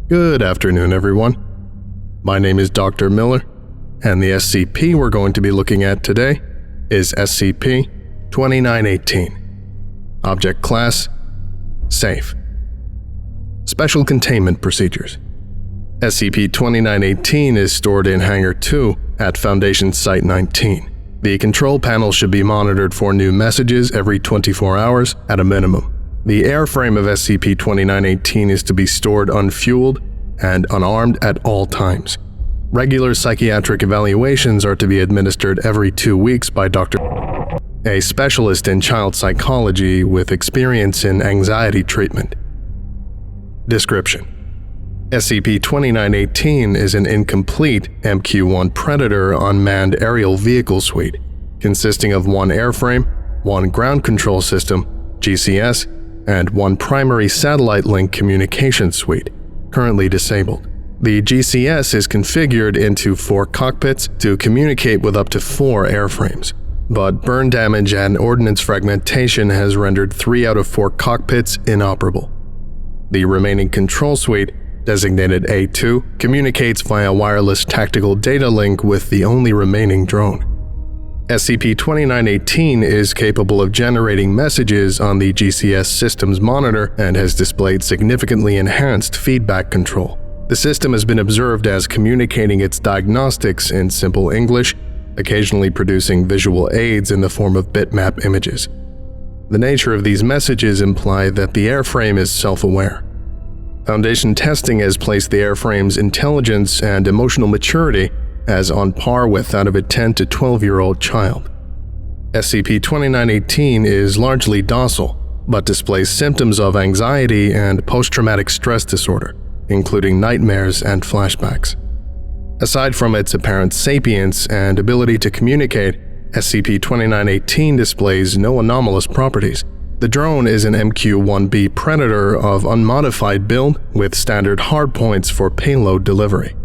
Good afternoon, everyone. My name is Dr. Miller, and the SCP we're going to be looking at today is SCP-2918. Object Class: Safe. Special Containment Procedures. SCP-2918 is stored in Hangar 2 at Foundation Site 19. The control panel should be monitored for new messages every 24 hours at a minimum. The airframe of SCP-2918 is to be stored unfueled and unarmed at all times. Regular psychiatric evaluations are to be administered every 2 weeks by Dr. a specialist in child psychology with experience in anxiety treatment. Description: SCP-2918 is an incomplete MQ-1 Predator unmanned aerial vehicle suite, consisting of one airframe, one ground control system, GCS, and one primary satellite link communication suite, currently disabled. The GCS is configured into 4 cockpits to communicate with up to 4 airframes, but burn damage and ordnance fragmentation has rendered 3 out of 4 cockpits inoperable. The remaining control suite, designated A2, communicates via wireless tactical data link with the only remaining drone. SCP-2918 is capable of generating messages on the GCS system's monitor and has displayed significantly enhanced feedback control. The system has been observed as communicating its diagnostics in simple English, occasionally producing visual aids in the form of bitmap images. The nature of these messages imply that the airframe is self-aware. Foundation testing has placed the airframe's intelligence and emotional maturity as on par with that of a 10 to 12-year-old child. SCP-2918 is largely docile, but displays symptoms of anxiety and post-traumatic stress disorder, including nightmares and flashbacks. Aside from its apparent sapience and ability to communicate, SCP-2918 displays no anomalous properties. The drone is an MQ-1B Predator of unmodified build with standard hardpoints for payload delivery.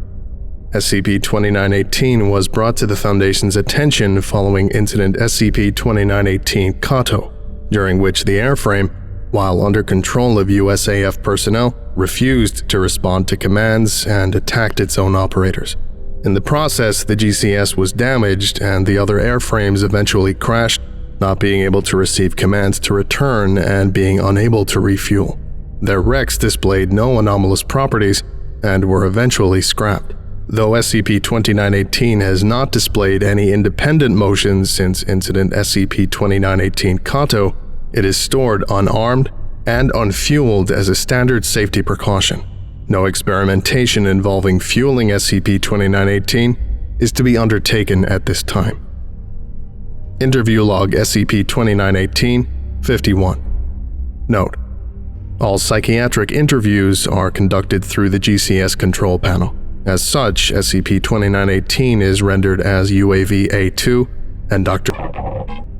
SCP-2918 was brought to the Foundation's attention following Incident SCP-2918 Kato, during which the airframe, while under control of USAF personnel, refused to respond to commands and attacked its own operators. In the process, the GCS was damaged and the other airframes eventually crashed, not being able to receive commands to return and being unable to refuel. Their wrecks displayed no anomalous properties and were eventually scrapped. Though SCP-2918 has not displayed any independent motion since Incident SCP-2918 Kato, it is stored unarmed and unfueled as a standard safety precaution. No experimentation involving fueling SCP-2918 is to be undertaken at this time. Interview Log SCP-2918 51. Note: all psychiatric interviews are conducted through the GCS control panel. As such, SCP-2918 is rendered as UAV A2 and Dr.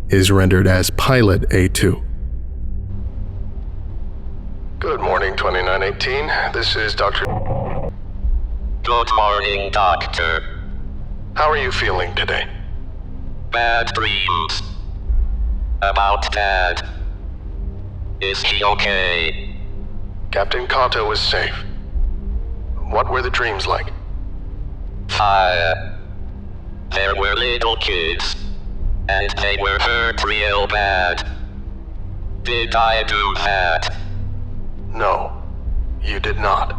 is rendered as Pilot A2. Good morning, 2918. This is Dr. Good morning, Doctor. How are you feeling today? Bad dreams. About Dad. Is he okay? Captain Kato is safe. What were the dreams like? Fire. There were little kids. And they were hurt real bad. Did I do that? No, you did not.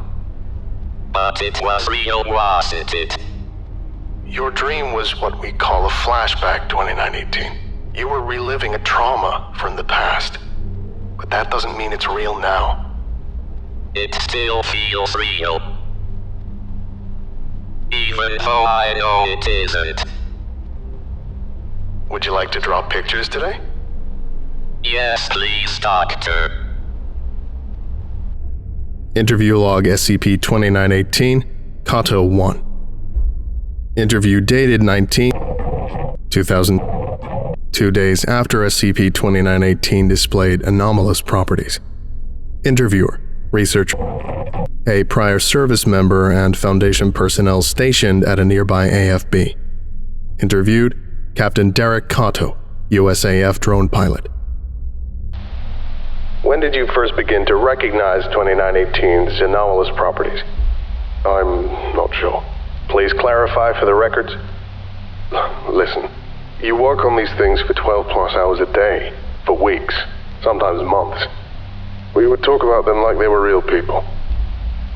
But it was real, wasn't it? Your dream was what we call a flashback, 2918. You were reliving a trauma from the past. But that doesn't mean it's real now. It still feels real. Even though I know it isn't. Would you like to draw pictures today? Yes, please, Doctor. Interview Log SCP-2918 Kato 1. Interview dated 19/2000. 2 days after SCP-2918 displayed anomalous properties. Interviewer: researcher, a prior service member and Foundation personnel stationed at a nearby AFB. Interviewed: Captain Derek Kato, USAF drone pilot. When did you first begin to recognize 2918's anomalous properties? I'm not sure. Please clarify for the records. Listen, you work on these things for 12 plus hours a day, for weeks, sometimes months. We would talk about them like they were real people.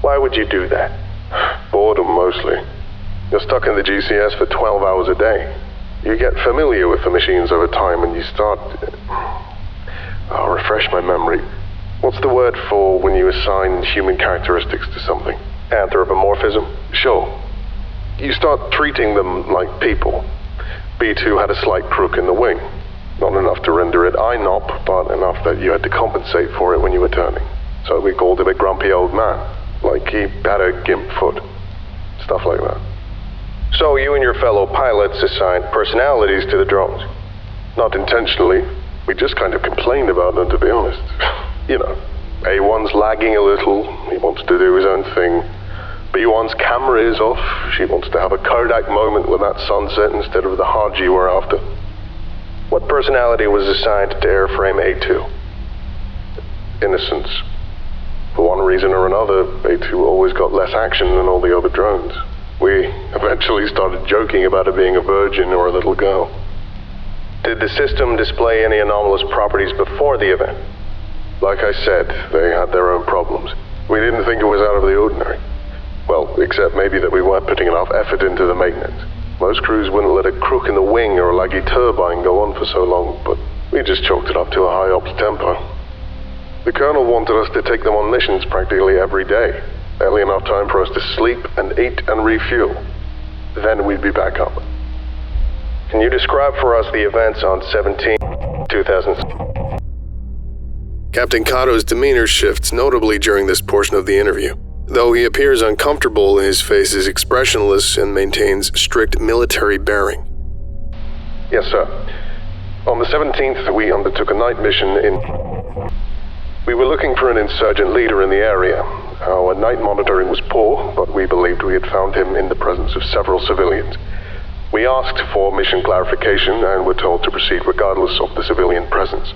Why would you do that? Boredom, mostly. You're stuck in the GCS for 12 hours a day. You get familiar with the machines over time and you start... I'll refresh my memory. What's the word for when you assign human characteristics to something? Anthropomorphism? Sure. You start treating them like people. B2 had a slight crook in the wing. Not enough to render it INOP, but enough that you had to compensate for it when you were turning. So we called him a grumpy old man, like he had a gimp foot. Stuff like that. So you and your fellow pilots assigned personalities to the drones. Not intentionally. We just kind of complained about them, to be honest. You know, A1's lagging a little. He wants to do his own thing. B1's camera is off. She wants to have a Kodak moment with that sunset instead of the Haji we're after. What personality was assigned to airframe A2? Innocence. For one reason or another, A2 always got less action than all the other drones. We eventually started joking about her being a virgin or a little girl. Did the system display any anomalous properties before the event? Like I said, they had their own problems. We didn't think it was out of the ordinary. Well, except maybe that we weren't putting enough effort into the maintenance. Most crews wouldn't let a crook in the wing or a laggy turbine go on for so long, but we just chalked it up to a high ops tempo. The colonel wanted us to take them on missions practically every day. Barely enough time for us to sleep and eat and refuel. Then we'd be back up. Can you describe for us the events on 17-2000? Captain Cato's demeanor shifts notably during this portion of the interview. Though he appears uncomfortable, his face is expressionless and maintains strict military bearing. Yes, sir. On the 17th, we undertook a night mission in... We were looking for an insurgent leader in the area. Our night monitoring was poor, but we believed we had found him in the presence of several civilians. We asked for mission clarification and were told to proceed regardless of the civilian presence.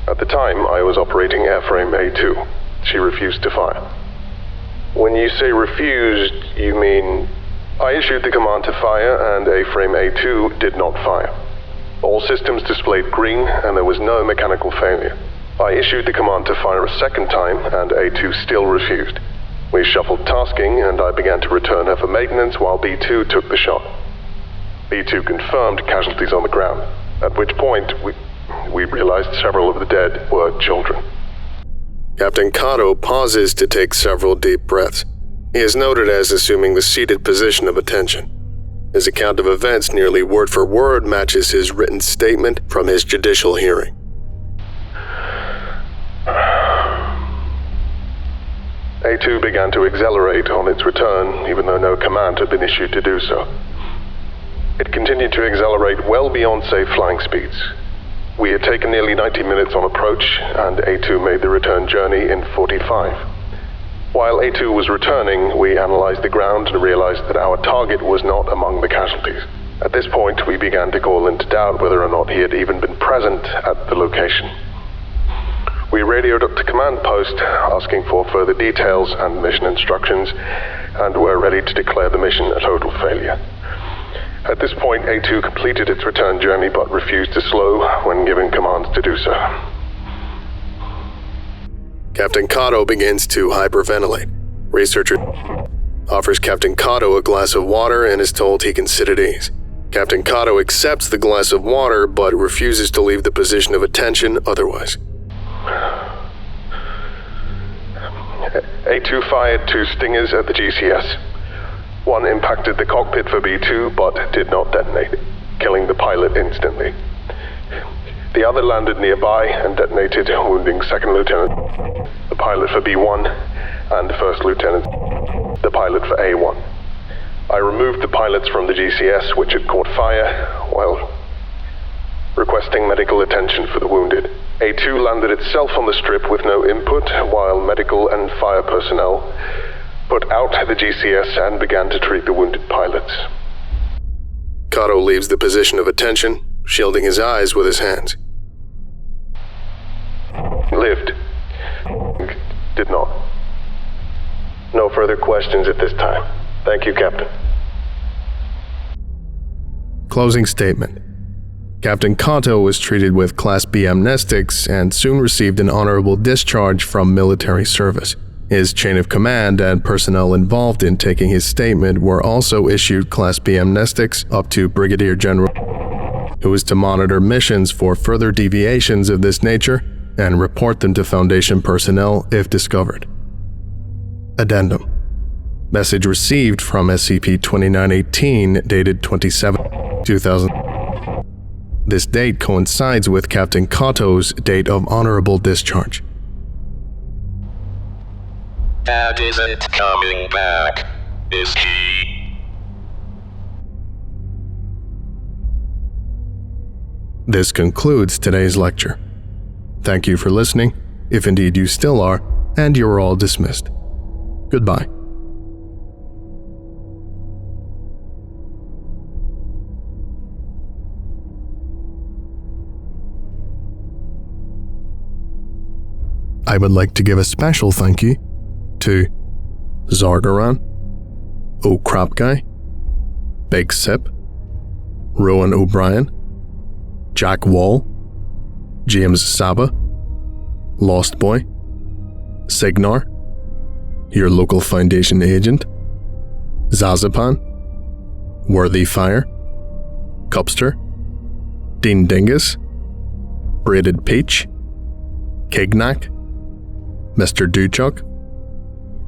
At the time, I was operating airframe A2. She refused to fire. When you say refused, you mean... I issued the command to fire and airframe A2 did not fire. All systems displayed green and there was no mechanical failure. I issued the command to fire a second time and A2 still refused. We shuffled tasking and I began to return her for maintenance while B2 took the shot. B2 confirmed casualties on the ground, at which point we realized several of the dead were children. Captain Cato pauses to take several deep breaths. He is noted as assuming the seated position of attention. His account of events nearly word for word matches his written statement from his judicial hearing. A2 began to accelerate on its return, even though no command had been issued to do so. It continued to accelerate well beyond safe flying speeds. We had taken nearly 90 minutes on approach, and A2 made the return journey in 45. While A2 was returning, we analyzed the ground and realized that our target was not among the casualties. At this point, we began to call into doubt whether or not he had even been present at the location. We radioed up to command post, asking for further details and mission instructions, and were ready to declare the mission a total failure. At this point, A2 completed its return journey but refused to slow when given commands to do so. Captain Cato begins to hyperventilate. Researcher offers Captain Cato a glass of water and is told he can sit at ease. Captain Cato accepts the glass of water but refuses to leave the position of attention otherwise. A2 fired 2 stingers at the GCS. One impacted the cockpit for B2 but did not detonate, killing the pilot instantly. The other landed nearby and detonated, wounding Second Lieutenant, the pilot for B1, and First Lieutenant, the pilot for A1. I removed the pilots from the GCS, which had caught fire, while requesting medical attention for the wounded. A2 landed itself on the strip with no input, while medical and fire personnel put out the GCS and began to treat the wounded pilots. Cato leaves the position of attention, shielding his eyes with his hands. Lived. Did not. No further questions at this time. Thank you, Captain. Closing statement. Captain Kato was treated with Class B amnestics and soon received an honorable discharge from military service. His chain of command and personnel involved in taking his statement were also issued Class B amnestics up to Brigadier General, who was to monitor missions for further deviations of this nature and report them to Foundation personnel if discovered. Addendum. Message received from SCP-2918 dated 27/2000. This date coincides with Captain Kato's date of honorable discharge. Dad isn't coming back, is he? This concludes today's lecture. Thank you for listening, if indeed you still are, and you are all dismissed. Goodbye. I would like to give a special thank you to Zargaran, Oh Crap Guy, Big Sip, Rowan O'Brien, Jack Wall, James Saba, Lost Boy, Signar, your local Foundation agent, Zazapan, Worthy Fire, Cupster, Dean Dingus, Braided Peach, Kignack, Mr. Duchuk,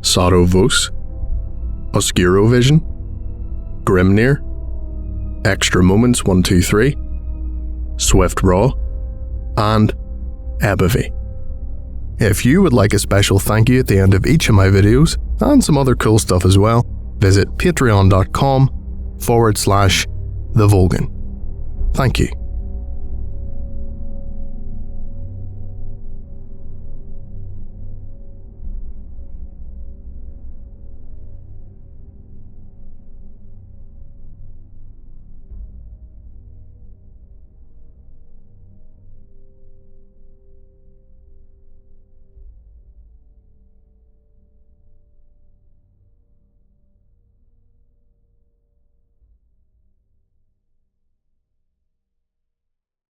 Sato Vos, Oscurovision, Grimnir, Extra Moments 123, Swift Raw, and Ebivi. If you would like a special thank you at the end of each of my videos, and some other cool stuff as well, visit patreon.com/TheVolgun. Thank you.